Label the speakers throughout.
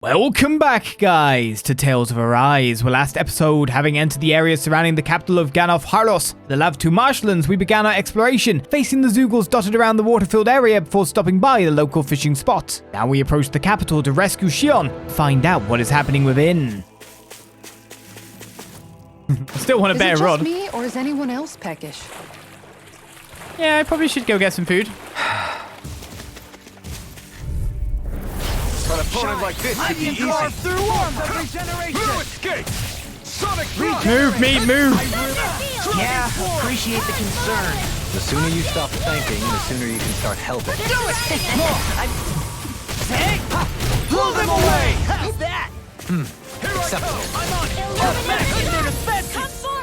Speaker 1: Welcome back, guys, to Tales of Arise. Well, last episode, having entered the area surrounding the capital of Ganath Haros, the Lavtu Marshlands, we began our exploration, facing the Zeugles dotted around the water-filled area before stopping by the local fishing spot. Now we approach the capital to rescue Shionne, find out what is happening within. I still want a better rod.
Speaker 2: Is it just me, or is anyone else peckish?
Speaker 1: Yeah, I probably should go get some food.
Speaker 3: An opponent like this could be easy. Through armor regeneration. Through escape. Sonic
Speaker 1: Move, meat, move.
Speaker 4: Yeah, appreciate the concern.
Speaker 3: The sooner you stop thanking, the sooner you can start helping.
Speaker 4: Do it! Hey! Pull them away! How's that?
Speaker 3: Acceptable.
Speaker 4: I'm on it!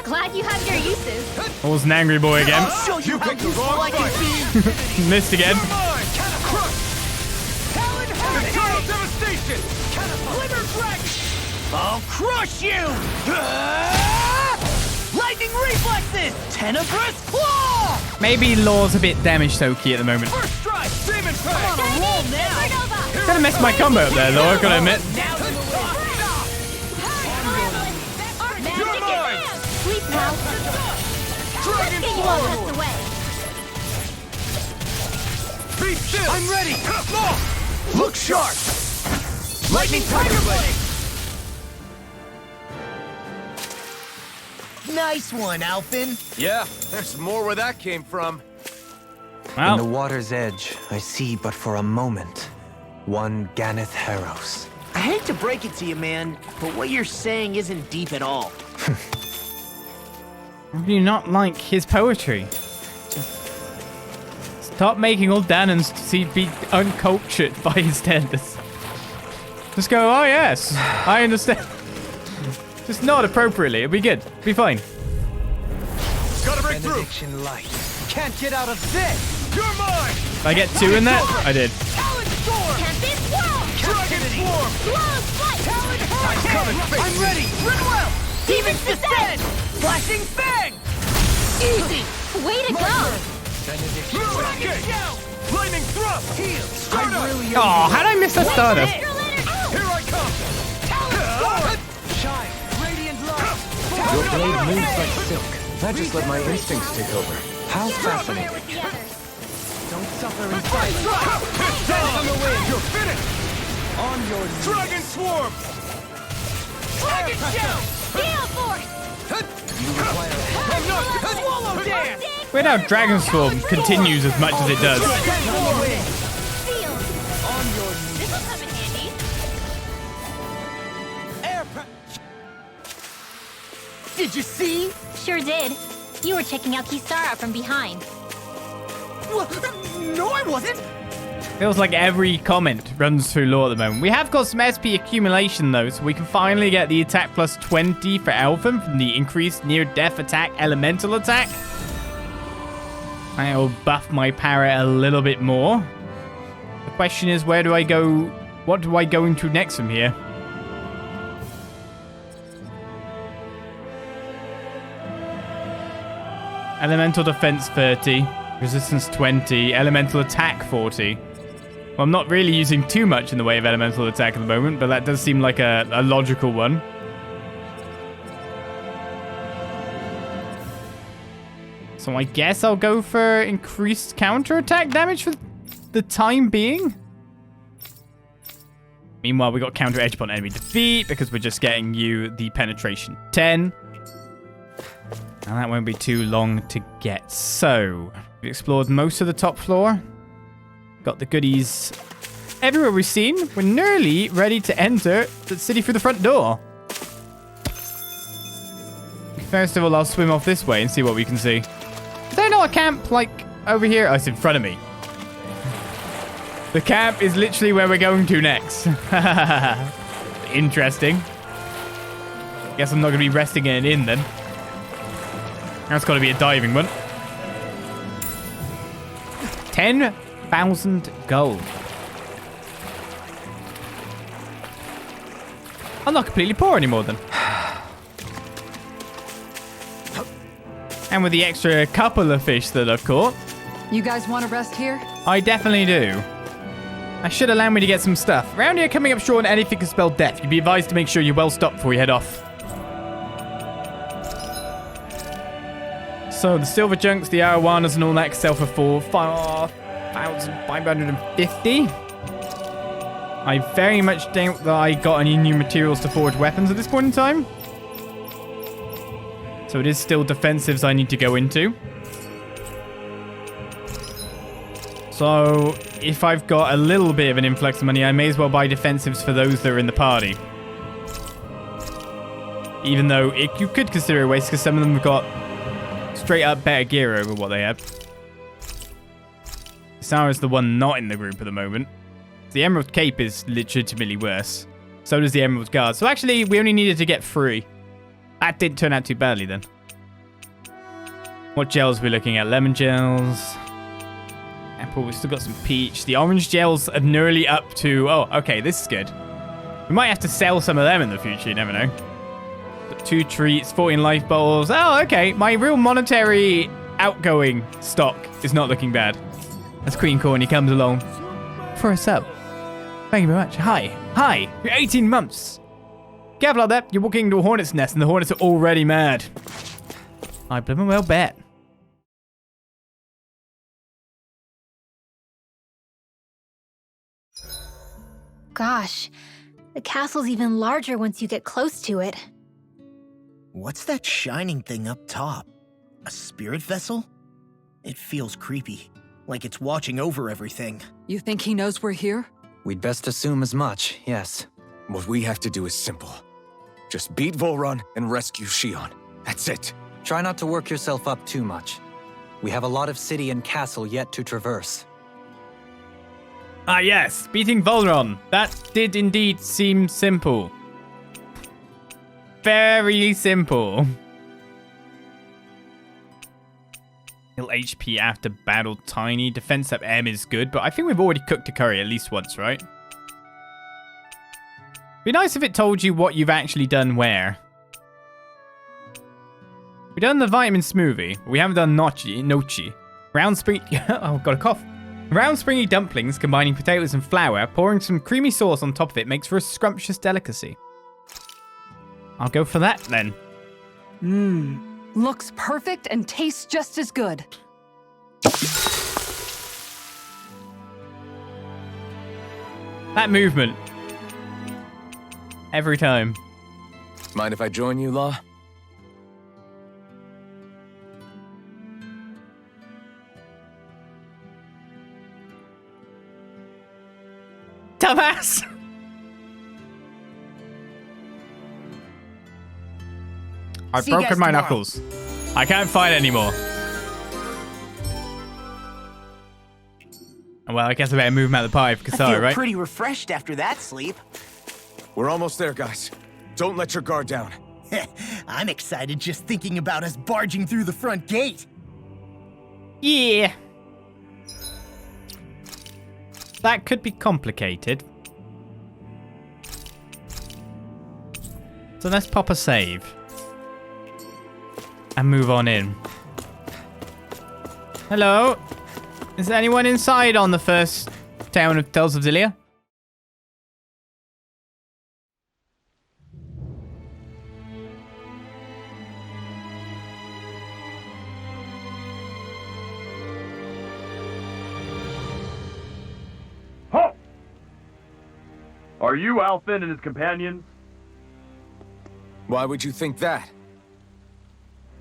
Speaker 5: Glad you have your uses.
Speaker 1: I was an angry boy again.
Speaker 4: I'll show you how
Speaker 3: picked the
Speaker 4: useful
Speaker 3: wrong
Speaker 4: I can
Speaker 3: fight.
Speaker 4: be!
Speaker 1: Missed again.
Speaker 3: Eternal devastation!
Speaker 4: Glimmer Dragon! I'll crush you! Lightning reflexes! Tenebrous Claw!
Speaker 1: Maybe Law's a bit damage soaky at the moment.
Speaker 3: First strike! Demon
Speaker 4: I'm on a roll now!
Speaker 1: Kind of messed my combo up there, though, I gotta admit.
Speaker 4: Now you
Speaker 5: Magic
Speaker 3: mine.
Speaker 5: Sweet mouth.
Speaker 3: Dragon
Speaker 5: You
Speaker 3: form!
Speaker 5: won't us away.
Speaker 3: Be still!
Speaker 4: I'm ready!
Speaker 3: Look sharp!
Speaker 4: Lightning Tiger Blade! Nice one, Alphin.
Speaker 3: Yeah, there's more where that came from.
Speaker 6: In the
Speaker 1: Well,
Speaker 6: water's edge, I see but for a moment one Ganath Haros.
Speaker 4: I hate to break it to you, man, but what you're saying isn't deep at all.
Speaker 1: do you not like his poetry? Stop making all Dahnans be uncultured by his standards. Just go, oh yes, I understand. Just nod appropriately, it'll be good. Be fine.
Speaker 3: Gotta break through!
Speaker 6: Benediction light.
Speaker 3: Can't get out of this! You're mine!
Speaker 1: Did I get two in there? I did.
Speaker 3: Talon Storm!
Speaker 5: Tempest Swirl.
Speaker 3: Dragon Swarm!
Speaker 5: Close Flight.
Speaker 3: Talon Hurricane!
Speaker 4: I'm ready! Rinwell! Demon's Descent! Flashing Fang! Easy!
Speaker 5: Way to go.
Speaker 6: Benediction
Speaker 3: Dragon Shout! Lightning Thrust! Heal! Stardust!
Speaker 1: Oh, how'd I miss that starter?
Speaker 3: Here I come! Talon Storm!
Speaker 6: shine.
Speaker 3: Radiant Light!
Speaker 6: Your blade moves like silk. I just let my instincts take over. How fascinating.
Speaker 5: With the others.
Speaker 6: Don't suffer in silence.
Speaker 3: Dance on the wind! You're finished!
Speaker 6: On your knees.
Speaker 3: Dragon Swarm! Dragon Shout!
Speaker 5: Gale Force.
Speaker 6: You require
Speaker 3: Swallow Dance!
Speaker 1: Weird how Dragon Storm continues as much as it does.
Speaker 5: Sealed.
Speaker 6: on your knees.
Speaker 5: This will come in handy.
Speaker 4: Did you see?
Speaker 5: Sure did. You were checking out Kisara from behind.
Speaker 4: No, I wasn't!
Speaker 1: Feels like every comment runs through Law at the moment. We have got some SP accumulation though, so we can finally get the attack plus 20 for Elfin from the increased near-death attack elemental attack. I'll buff my para a little bit more. The question is, where do I go? What do I go into next from here? Elemental defense 30, resistance 20, elemental attack 40. Well, I'm not really using too much in the way of elemental attack at the moment, but that does seem like a logical one. So I guess I'll go for increased counterattack damage for the time being. Meanwhile, we got counter edge upon enemy defeat because we're just getting you the penetration 10. And that won't be too long to get. So, we explored most of the top floor. Got the goodies everywhere we've seen. We're nearly ready to enter the city through the front door. First of all, I'll swim off this way and see what we can see. Is there not a camp, like, over here? Oh, it's in front of me. The camp is literally where we're going to next. Interesting. Guess I'm not going to be resting in an inn then. That's got to be a diving one. 10,000 gold. I'm not completely poor anymore then. And with the extra couple of fish that I've caught,
Speaker 2: You guys want to rest here?
Speaker 1: I definitely do. I should allow me to get some stuff. Around here coming up short on anything can spell death. You'd be advised to make sure you're well stocked before you head off. So the silver junks, the arowanas and all that sell for 4,550. I very much doubt that I got any new materials to forge weapons at this point in time. So it is still defensives I need to go into. So if I've got a little bit of an influx of money, I may as well buy defensives for those that are in the party. Even though you could consider it a waste because some of them have got straight up better gear over what they had. Sarah's the one not in the group at the moment. The Emerald Cape is legitimately worse. So does the Emerald Guard. So actually, we only needed to get 3. That didn't turn out too badly then. What gels are we looking at? Lemon gels. Apple, we've still got some peach. The orange gels are nearly up to... Oh, okay, this is good. We might have to sell some of them in the future, you never know. Got 2 treats, 14 life bottles. Oh, okay. My real monetary outgoing stock is not looking bad. As Queen Corny comes along for a sub. Thank you very much. Hi. Hi. You're 18 months. Careful out there. You're walking into a hornet's nest and the hornets are already mad. I blooming well bet.
Speaker 5: Gosh, the castle's even larger once you get close to it.
Speaker 7: What's that shining thing up top? A spirit vessel? It feels creepy, like it's watching over everything.
Speaker 2: You think he knows we're here?
Speaker 6: We'd best assume as much, yes.
Speaker 8: What we have to do is simple. Just beat Volron and rescue Shionne. That's it.
Speaker 6: Try not to work yourself up too much. We have a lot of city and castle yet to traverse.
Speaker 1: Ah yes, beating Volron. That did indeed seem simple. Very simple. Heal HP after battle, tiny. Defense up M is good, but I think we've already cooked a curry at least once, right? Be nice if it told you what you've actually done where. We've done the vitamin smoothie, but we haven't done nochi. Round spring... oh, got a cough. Round springy dumplings combining potatoes and flour, pouring some creamy sauce on top of it makes for a scrumptious delicacy. I'll go for that then.
Speaker 2: Looks perfect and tastes just as good.
Speaker 1: That movement. Every time.
Speaker 8: Mind if I join you, Law?
Speaker 1: Dumbass! I've
Speaker 2: See you
Speaker 1: broken
Speaker 2: guys
Speaker 1: my
Speaker 2: tomorrow.
Speaker 1: knuckles. I can't fight anymore. Well, I guess I better move him out of the pie for
Speaker 7: I
Speaker 1: Kasari,
Speaker 7: feel
Speaker 1: right?
Speaker 7: pretty refreshed after that sleep.
Speaker 8: We're almost there, guys. Don't let your guard down.
Speaker 7: I'm excited just thinking about us barging through the front gate.
Speaker 1: Yeah. That could be complicated. So let's pop a save. And move on in. Hello? Is there anyone inside on the first town of Tales of Zillia?
Speaker 9: Ho! Are you Alfin and his companions?
Speaker 8: Why would you think that?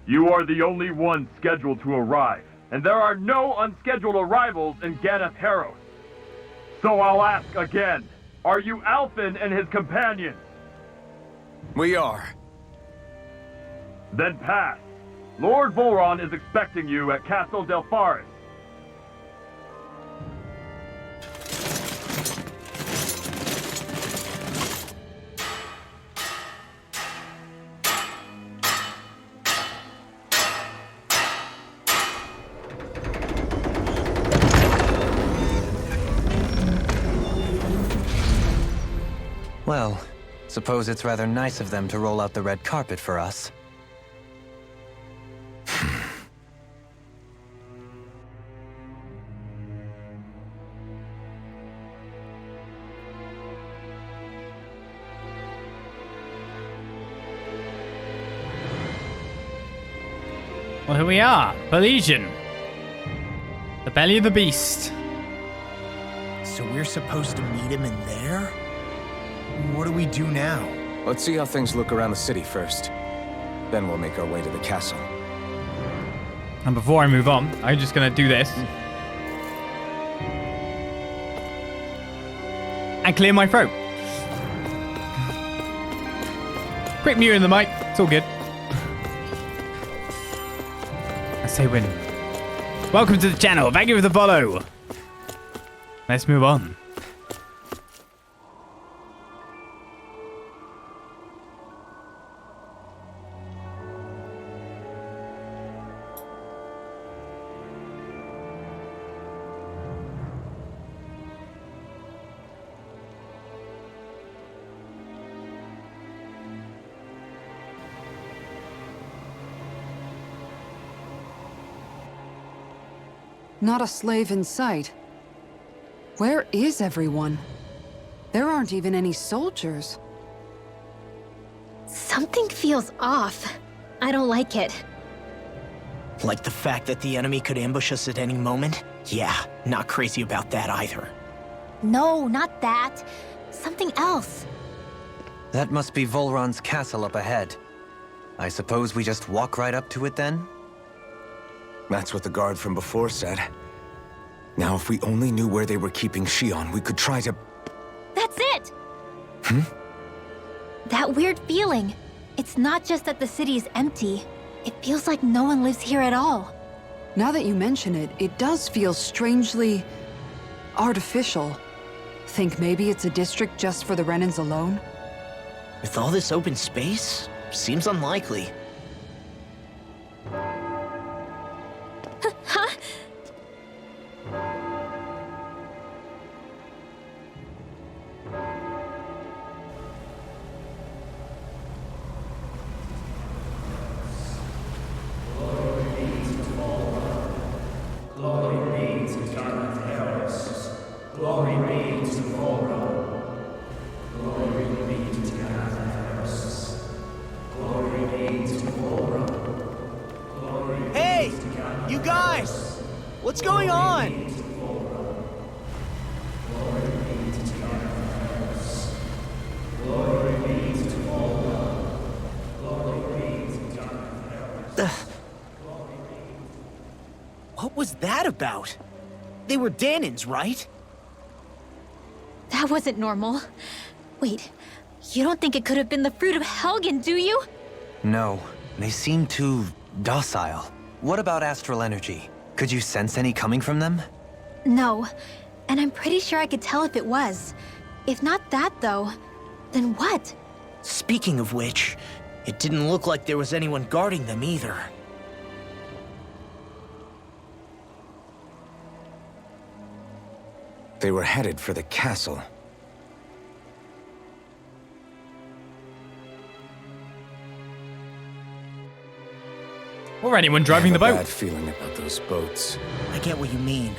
Speaker 9: You are the only one scheduled to arrive, and there are no unscheduled arrivals in Ganath Haros. So I'll ask again, are you Alfin and his companions?
Speaker 8: We are.
Speaker 9: Then pass. Lord Volron is expecting you at Castle Del Faris.
Speaker 6: Well, suppose it's rather nice of them to roll out the red carpet for us.
Speaker 1: Well, here we are. Pelegion. The belly of the beast.
Speaker 7: So we're supposed to meet him in there? What do we do now?
Speaker 8: Let's see how things look around the city first. Then we'll make our way to the castle.
Speaker 1: And before I move on, I'm just going to do this. And clear my throat. Quick mute in the mic. It's all good. I say win. Welcome to the channel. Thank you for the follow. Let's move on.
Speaker 2: Not a slave in sight. Where is everyone? There aren't even any soldiers.
Speaker 5: Something feels off. I don't like it.
Speaker 7: Like the fact that the enemy could ambush us at any moment? Yeah, not crazy about that either.
Speaker 5: No, not that. Something else.
Speaker 6: That must be Volron's castle up ahead. I suppose we just walk right up to it then?
Speaker 8: That's what the guard from before said. Now, if we only knew where they were keeping Shionne, we could try to...
Speaker 5: That's it! That weird feeling. It's not just that the city is empty. It feels like no one lives here at all.
Speaker 2: Now that you mention it, it does feel strangely... artificial. Think maybe it's a district just for the Renans alone?
Speaker 7: With all this open space, seems unlikely.
Speaker 5: Huh?
Speaker 3: Glory be to Ganath Haros. Glory be to Volron. Glory be to Ganath Haros. Glory be to Volron. Glory be
Speaker 7: Hey!
Speaker 3: to Ganath
Speaker 7: You guys! What's going on?
Speaker 3: Glory be to Ganath Haros. Glory be to Volron. Glory be to Ganath Haros.
Speaker 7: What was that about? They were Dahnans, right?
Speaker 5: That wasn't normal. Wait, you don't think it could have been the fruit of Helgen, do you?
Speaker 6: No, they seem too docile. What about astral energy? Could you sense any coming from them?
Speaker 5: No, and I'm pretty sure I could tell if it was. If not that, though, then what?
Speaker 7: Speaking of which, it didn't look like there was anyone guarding them either.
Speaker 8: They were headed for the castle.
Speaker 1: Or anyone driving the
Speaker 8: I have
Speaker 1: boat.
Speaker 8: a bad feeling about those boats.
Speaker 7: I get what you mean.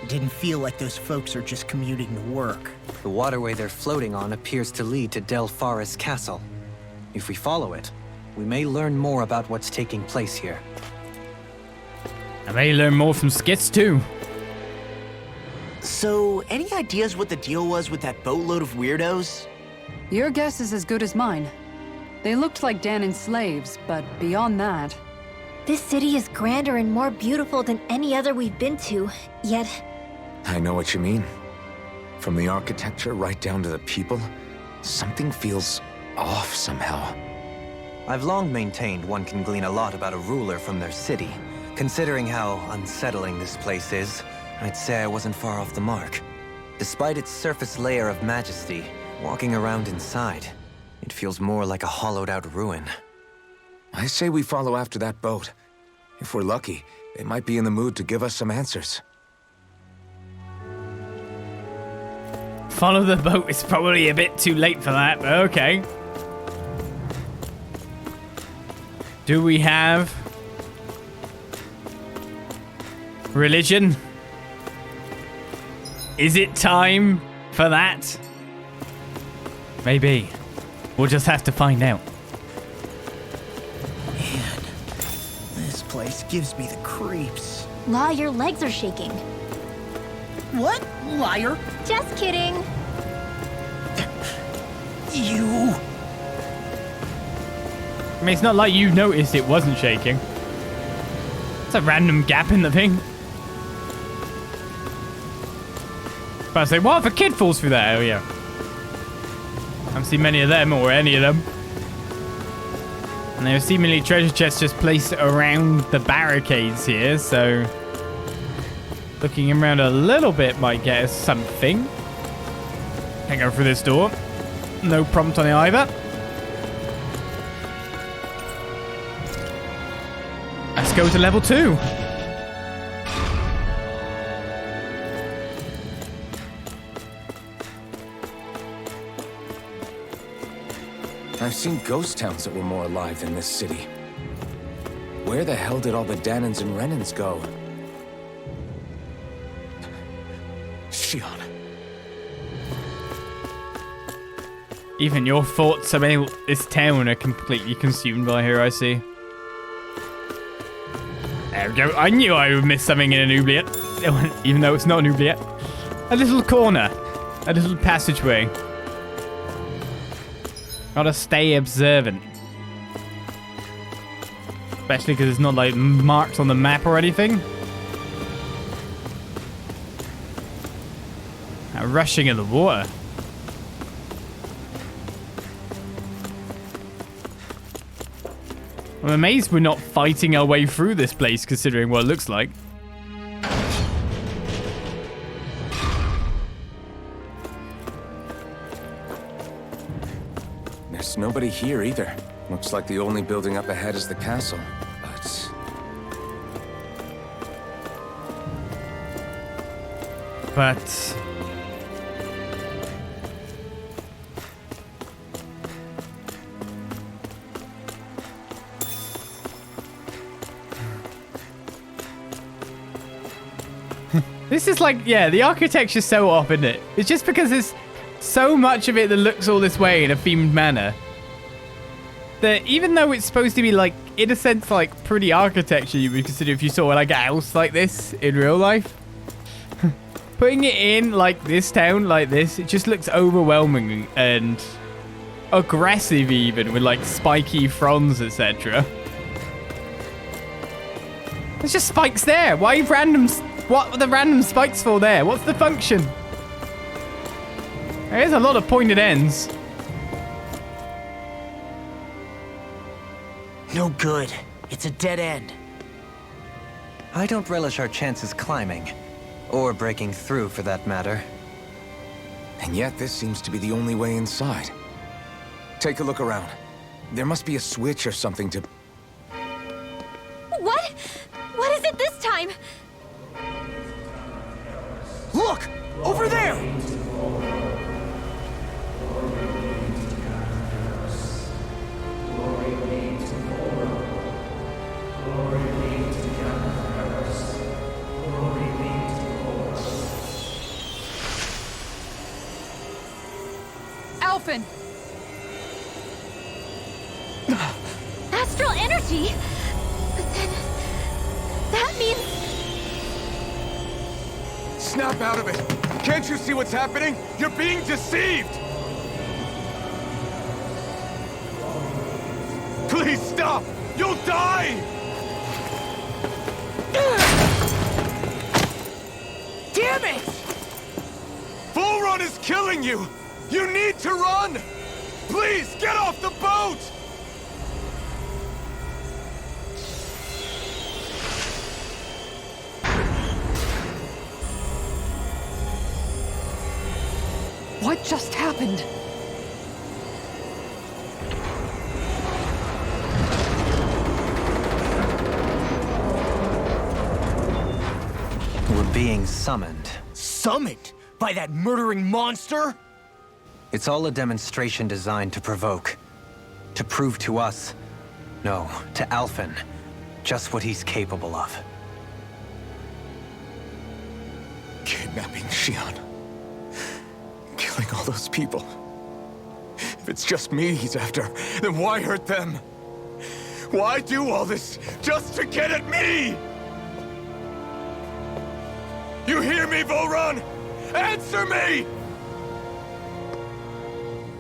Speaker 7: It didn't feel like those folks are just commuting to work.
Speaker 6: The waterway they're floating on appears to lead to Del Faris Castle. If we follow it, we may learn more about what's taking place here.
Speaker 1: I may learn more from skits too.
Speaker 7: So, any ideas what the deal was with that boatload of weirdos?
Speaker 2: Your guess is as good as mine. They looked like Dahnan slaves, but beyond that...
Speaker 5: This city is grander and more beautiful than any other we've been to, yet...
Speaker 8: I know what you mean. From the architecture right down to the people, something feels off somehow.
Speaker 6: I've long maintained one can glean a lot about a ruler from their city. Considering how unsettling this place is, I'd say I wasn't far off the mark. Despite its surface layer of majesty, walking around inside, it feels more like a hollowed-out ruin.
Speaker 8: I say we follow after that boat. If we're lucky, they might be in the mood to give us some answers.
Speaker 1: Follow the boat. It's probably a bit too late for that, but okay. Do we have religion? Is it time for that? Maybe. We'll just have to find out.
Speaker 7: Man, this place place gives me the creeps.
Speaker 5: La, your legs are shaking.
Speaker 7: What? Liar?
Speaker 5: Just kidding.
Speaker 7: You...
Speaker 1: I mean, it's not like you noticed it wasn't shaking. It's a random gap in the thing. But I say, what if a kid falls through that? Oh, yeah. I haven't seen many of them or any of them. And there are seemingly treasure chests just placed around the barricades here, so looking around a little bit might get us something. Can't go through this door. No prompt on it either. Let's go to level 2.
Speaker 8: I've seen ghost towns that were more alive than this city. Where the hell did all the Dahnans and Renans go? Shionne.
Speaker 1: Even your thoughts about this town are completely consumed by her, I see. There we go. I knew I would miss something in an oubliette. Even though it's not an oubliette. A little corner. A little passageway. Gotta stay observant. Especially because it's not like marked on the map or anything. That rushing of the water. I'm amazed we're not fighting our way through this place considering what it looks like.
Speaker 8: There's nobody here either. Looks like the only building up ahead is the castle,
Speaker 1: But... This is like, yeah, the architecture's so off, isn't it? It's just because there's so much of it that looks all this way in a themed manner that even though it's supposed to be like, in a sense, like pretty architecture you would consider if you saw like a house like this in real life, putting it in like this town like this, it just looks overwhelming and aggressive even with like spiky fronds, etc. There's just spikes there. Why random... What are the random spikes for there? What's the function? There's a lot of pointed ends.
Speaker 7: No good. It's a dead end.
Speaker 6: I don't relish our chances climbing. Or breaking through, for that matter.
Speaker 8: And yet this seems to be the only way inside. Take a look around. There must be a switch or something to...
Speaker 5: What? What is it this time?
Speaker 7: Look! Over there!
Speaker 2: Alphen!
Speaker 5: Astral energy? But then... that means...
Speaker 8: Snap out of it! Can't you see what's happening? You're being deceived! Please stop! You'll die!
Speaker 7: Damn it!
Speaker 8: Full run is killing you! You need to run! Please, get off the boat!
Speaker 2: What just happened?
Speaker 6: We're being summoned.
Speaker 7: Summoned? By that murdering monster?
Speaker 6: It's all a demonstration designed to provoke. To prove to us, no, to Alphen, just what he's capable of.
Speaker 8: Kidnapping Shionne. Killing all those people. If it's just me he's after, then why hurt them? Why do all this just to get at me? You hear me, Volron? Answer me!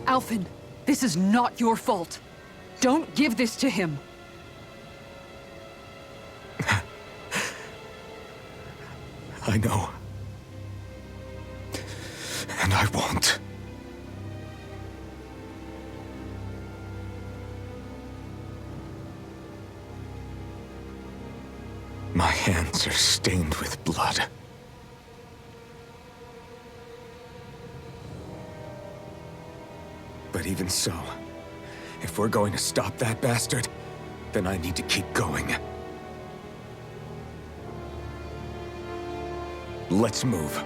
Speaker 2: Alphen, this is not your fault. Don't give this to him.
Speaker 8: I know. And I won't. My hands are stained with blood. But even so, if we're going to stop that bastard, then I need to keep going. Let's move.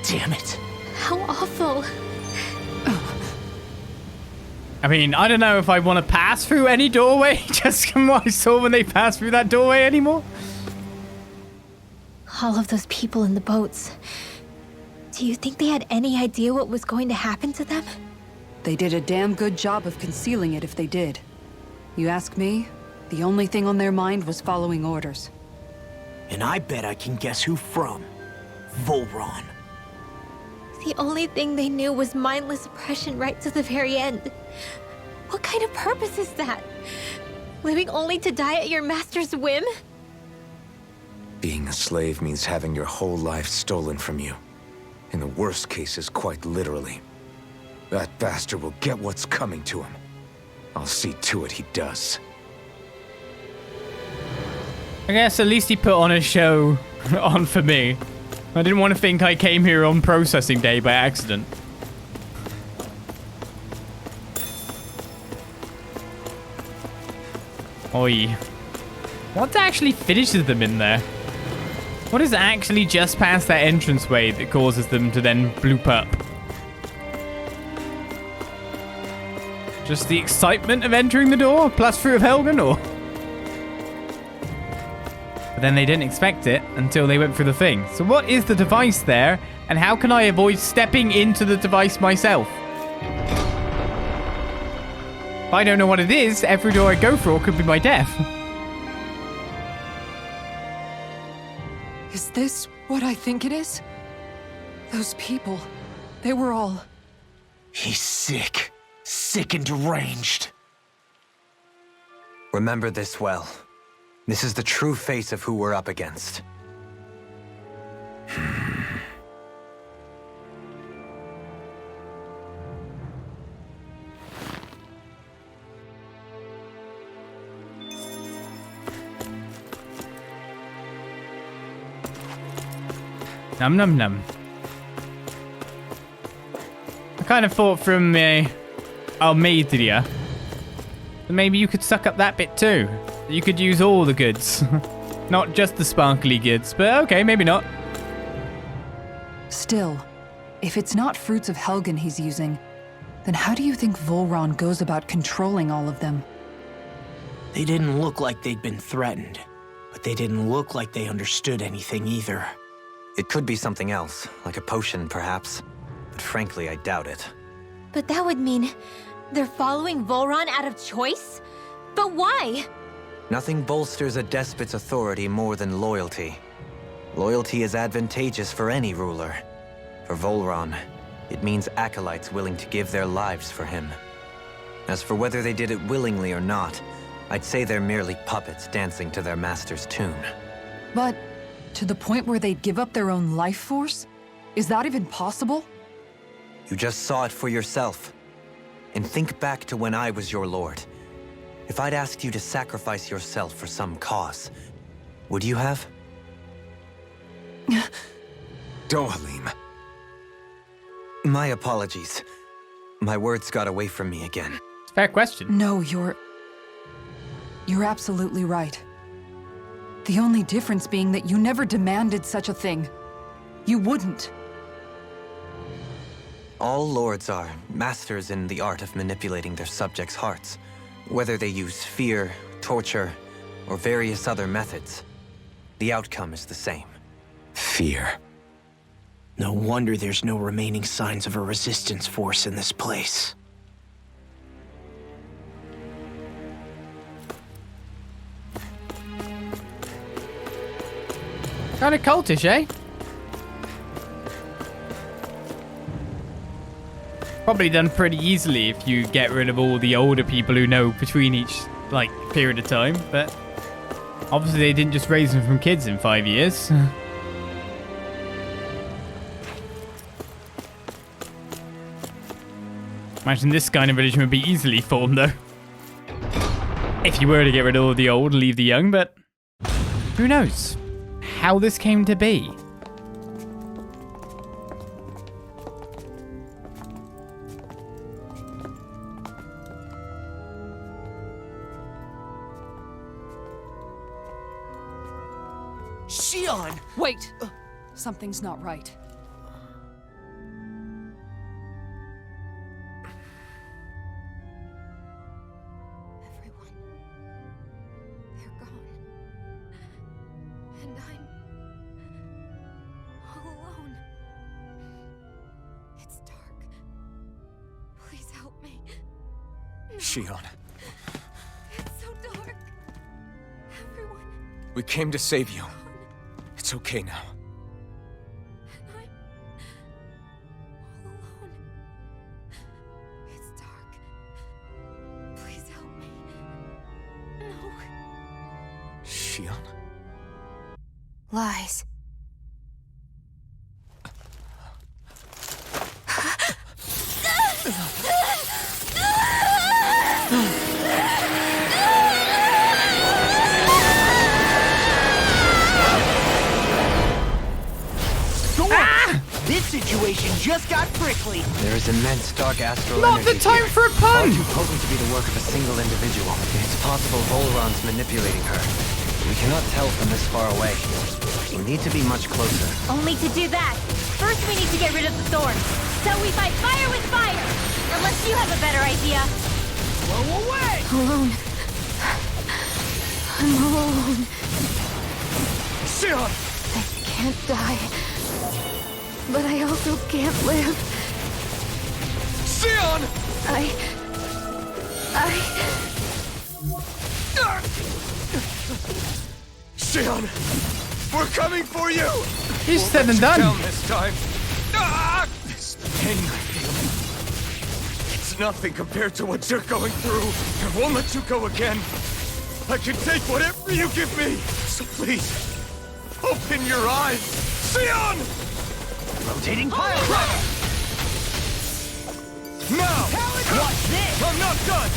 Speaker 7: Damn it.
Speaker 5: How awful.
Speaker 1: I mean, I don't know if I want to pass through any doorway just from what I saw when they passed through that doorway anymore.
Speaker 5: All of those people in the boats. Do you think they had any idea what was going to happen to them?
Speaker 2: They did a damn good job of concealing it if they did. You ask me, the only thing on their mind was following orders.
Speaker 7: And I bet I can guess who from. Volron.
Speaker 5: The only thing they knew was mindless oppression right to the very end. What kind of purpose is that? Living only to die at your master's whim?
Speaker 8: Being a slave means having your whole life stolen from you. In the worst cases, quite literally. That bastard will get what's coming to him. I'll see to it he does.
Speaker 1: I guess at least he put on a show on for me. I didn't want to think I came here on processing day by accident. Oi. What actually finishes them in there? What is actually just past that entranceway that causes them to then bloop up? Just the excitement of entering the door, plus Fruit of Helgen, or? But then they didn't expect it until they went through the thing. So what is the device there, and how can I avoid stepping into the device myself? If I don't know what it is, every door I go through could be my death.
Speaker 2: Is this what I think it is? Those people, they were all...
Speaker 7: He's sick. Sick and deranged.
Speaker 6: Remember this well. This is the true face of who we're up against.
Speaker 1: Num num num. I kind of thought from Almeida that maybe you could suck up that bit too. You could use all the goods. Not just the sparkly goods, but okay, maybe not.
Speaker 2: Still, if it's not Fruits of Helgen he's using, then how do you think Volron goes about controlling all of them?
Speaker 7: They didn't look like they'd been threatened, but they didn't look like they understood anything either.
Speaker 6: It could be something else, like a potion perhaps, but frankly I doubt it.
Speaker 5: But that would mean they're following Volron out of choice? But why?
Speaker 6: Nothing bolsters a despot's authority more than loyalty. Loyalty is advantageous for any ruler. For Volron, it means acolytes willing to give their lives for him. As for whether they did it willingly or not, I'd say they're merely puppets dancing to their master's tune.
Speaker 2: But to the point where they'd give up their own life force? Is that even possible?
Speaker 6: You just saw it for yourself. And think back to when I was your lord. If I'd asked you to sacrifice yourself for some cause, would you have?
Speaker 8: Dohalim.
Speaker 6: My apologies. My words got away from me again.
Speaker 1: Fair question.
Speaker 2: No, you're absolutely right. The only difference being that you never demanded such a thing. You wouldn't.
Speaker 6: All lords are masters in the art of manipulating their subjects' hearts. Whether they use fear, torture, or various other methods, the outcome is the same.
Speaker 8: Fear.
Speaker 7: No wonder there's no remaining signs of a resistance force in this place.
Speaker 1: Kind of cultish, eh? Probably done pretty easily if you get rid of all the older people who know between each, like, period of time, but obviously they didn't just raise them from kids in 5 years. Imagine this kind of religion would be easily formed, though. If you were to get rid of all the old and leave the young, but who knows how this came to be.
Speaker 7: Shionne!
Speaker 2: Wait! Something's not right.
Speaker 5: Everyone. They're gone. And I'm all alone. It's dark. Please help me.
Speaker 8: Shionne,
Speaker 5: It's so dark. Everyone.
Speaker 8: we came to save you. It's okay now.
Speaker 5: And I'm all alone. It's dark. Please help me. No.
Speaker 8: Shionne?
Speaker 5: Lies.
Speaker 7: This situation just got prickly.
Speaker 6: There is immense dark astral
Speaker 1: Not the
Speaker 6: energy
Speaker 1: time
Speaker 6: here.
Speaker 1: for a
Speaker 6: Far
Speaker 1: pun!
Speaker 6: too potent to be the work of a single individual. It's possible Volron's manipulating her. We cannot tell from this far away. We need to be much closer.
Speaker 5: Only to do that, first we need to get rid of the Thorns. So we fight fire with fire! Unless you have a better idea.
Speaker 7: Blow away!
Speaker 5: Alone. I'm alone.
Speaker 7: Shionne!
Speaker 5: I can't die. But I also can't live.
Speaker 7: Shionne! Shionne! We're coming for you!
Speaker 1: He's said and done.
Speaker 8: Down this time. This pain I feel. It's nothing compared to what you're going through. I won't let you go again. I can take whatever you give me. So please, open your eyes. Shionne!
Speaker 7: Rotating pile driver!
Speaker 8: Now!
Speaker 7: Watch this!
Speaker 8: I'm not done!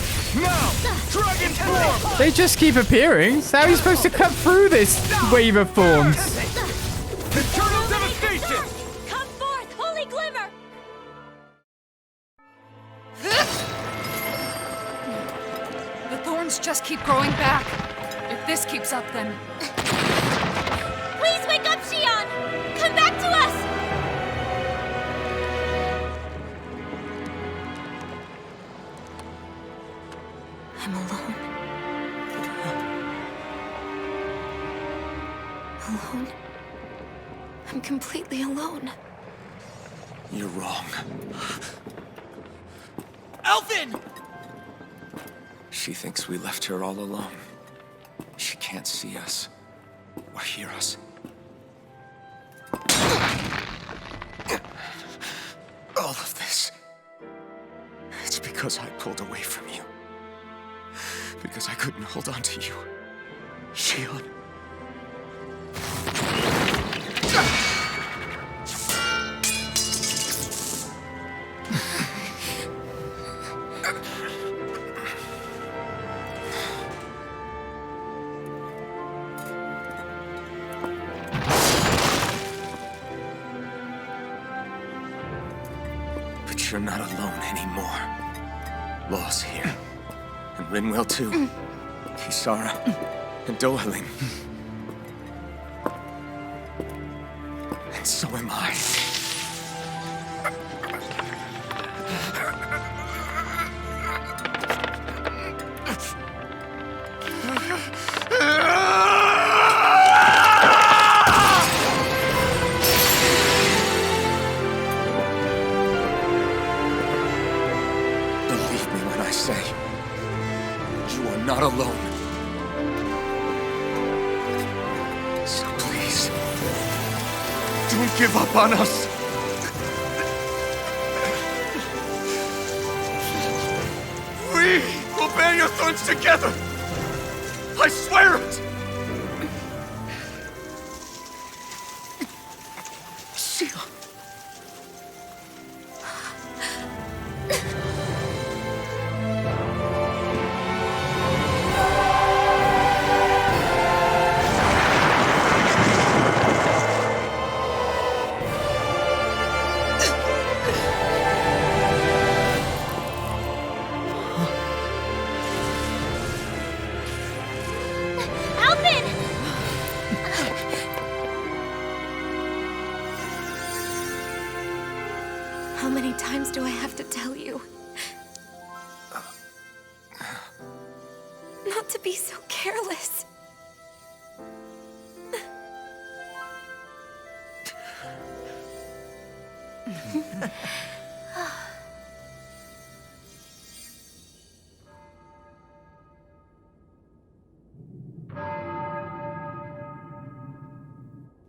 Speaker 8: Now! Dragon form!
Speaker 1: They just keep appearing. So how are you supposed to cut through this wave of thorns?
Speaker 8: Eternal devastation!
Speaker 5: Come forth, holy glimmer!
Speaker 2: The thorns just keep growing back. If this keeps up, then...
Speaker 5: Please wake up, Shionne! Come back to us! I'm alone. Alone? I'm completely alone.
Speaker 8: You're wrong.
Speaker 7: Elfin!
Speaker 8: She thinks we left her all alone. She can't see us or hear us. All of this. It's because I pulled away from you. Because I couldn't hold on to you. Shionne. But you're not alone anymore. Law's here. And Rinwell too. Kisara. And Dohalim. And so am I.
Speaker 10: Don't give up on us! We will bear your thorns together! I swear it! Shionne.
Speaker 5: How many times do I have to tell you? Not to be so careless.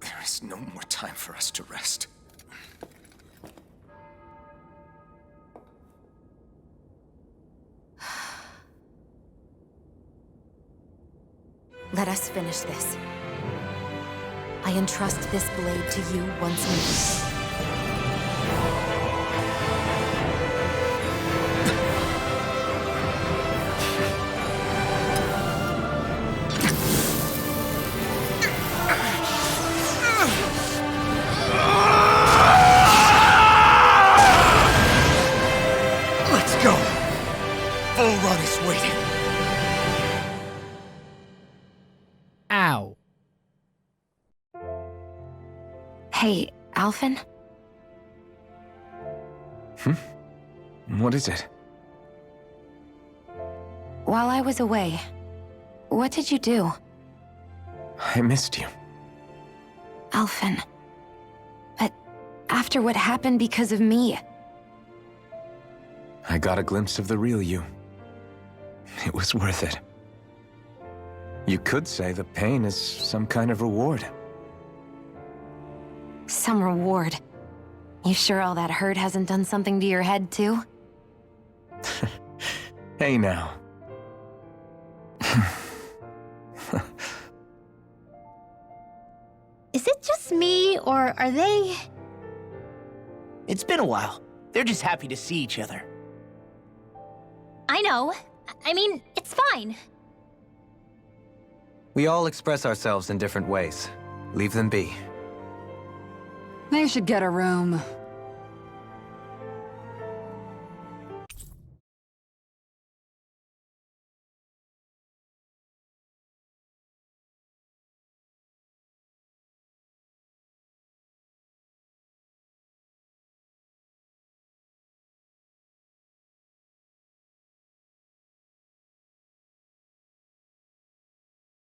Speaker 10: There is no more time for us to rest.
Speaker 11: Let us finish this. I entrust this blade to you once more.
Speaker 10: Let's go! Bull Run is waiting.
Speaker 1: Ow.
Speaker 11: Hey, Alphen?
Speaker 8: What is it?
Speaker 11: While I was away, what did you do?
Speaker 8: I missed you.
Speaker 11: Alphen. But after what happened because of me,
Speaker 8: I got a glimpse of the real you. It was worth it. You could say the pain is some kind of reward.
Speaker 11: some reward. You sure all that hurt hasn't done something to your head, too?
Speaker 8: Hey now.
Speaker 5: Is it just me, or are they...
Speaker 7: It's been a while. They're just happy to see each other.
Speaker 5: I know. I mean, it's fine.
Speaker 6: We all express ourselves in different ways. Leave them be.
Speaker 2: They should get a room.